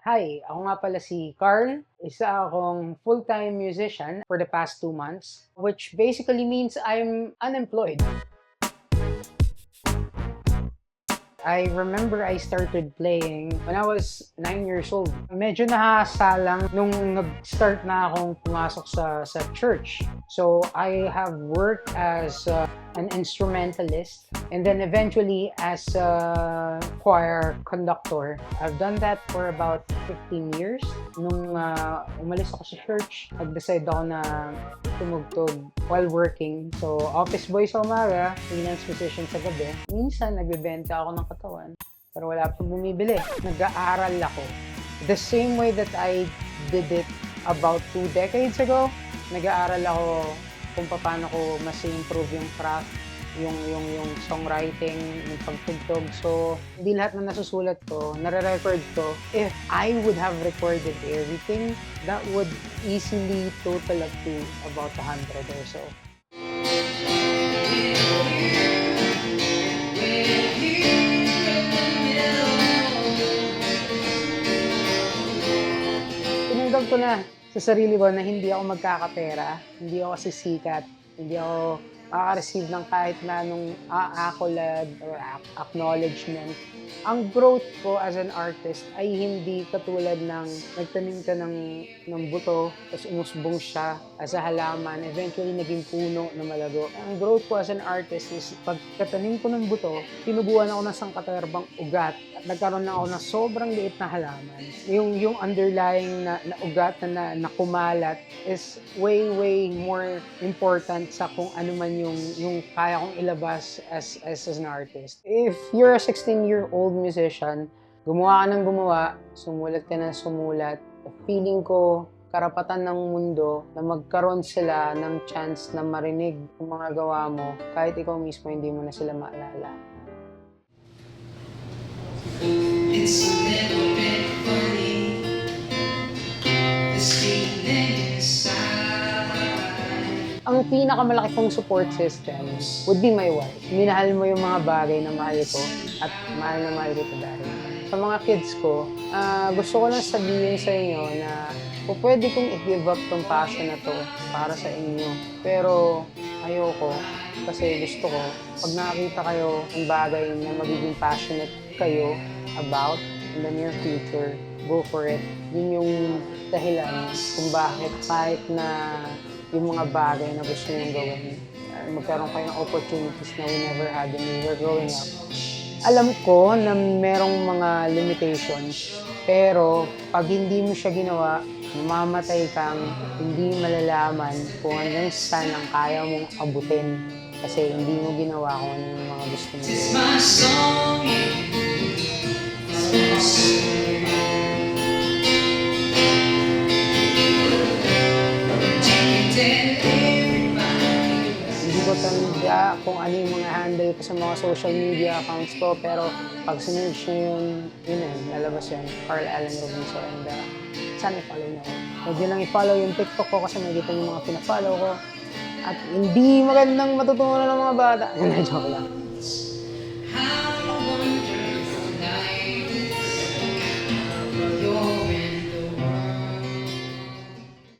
Hi, ako nga pala si Carl. Isa akong full-time musician for the past 2 months, which basically means I'm unemployed. I remember I started playing when I was 9 years old. Medyo nahasalang nung nag-start na akong pumasok sa church. So I have worked as an instrumentalist and then eventually as a choir conductor. I've done that for about 15 years. Nung umalis ako sa church, nag-decide ako na tumugtog while working. So office boy sa umaga, freelance musician sa gabi. Minsan nagbebenta ako ng katawan pero wala pang bumibili. Nag-aaral ako. The same way that I did it about 2 decades ago, nag-aaral ako kung paano ko mas improve yung craft, yung songwriting, yung pagtugtog. So, hindi lahat na nasusulat ko, nare-record ko. If I would have recorded everything, that would easily total up to about 100 or so. Tinanggap ko na sa sarili ko na hindi ako magkakapera, hindi ako sisikat, hindi ako makaka-receive ng kahit na anong accolade or acknowledgement. Ang growth ko as an artist ay hindi katulad ng nagtanim ka ng buto, tapos umusbong siya as a halaman, eventually naging puno na malago. Ang growth ko as an artist is pagkatanim ko ng buto, tinubuan ako ng sangkaterbang ugat at nagkaroon na ako ng sobrang liit na halaman. Yung underlying na ugat na kumalat is way more important sa kung ano man yung kaya kong ilabas as an artist. If you're a 16-year-old musician, gumawa ka ng gumawa, sumulat ka ng sumulat, feeling ko karapatan ng mundo na magkaroon sila ng chance na marinig ang mga gawa mo kahit ikaw mismo hindi mo na sila maalala. It's a little bit funny, this feeling inside. Ang pinakamalaki kong support system would be my wife. Minahal mo yung mga bagay na mahal ko at mahal na mahal kita dahil. Sa mga kids ko, gusto ko lang sabihin sa inyo na pwede kong i-give up tong passion na to para sa inyo. Pero ayoko kasi gusto ko, pag nakakita kayo ng bagay na magiging passionate kayo about in the near future, go for it. Yun yung dahilan kung bakit kahit na yung mga bagay na gusto nyo gawin, magkaroon kayo ng opportunities na we never had when we were growing up. Alam ko na merong mga limitations, pero pag hindi mo siya ginawa, mamamatay kang hindi malalaman kung hanggang saan ang kaya mong abutin kasi hindi mo ginawa kung ano yung mga gusto mo. Hindi ko tanda kung ano yung mga handle ko sa mga social media accounts ko, pero pag sinerge nyo yun lalabas yan, Carl Allen Robinson, and sana i-follow nyo ako. Huwag nyo lang i-follow yung TikTok ko kasi makikita yung mga pina-follow ko. At hindi magandang matutunan ng mga bata. Joke lang.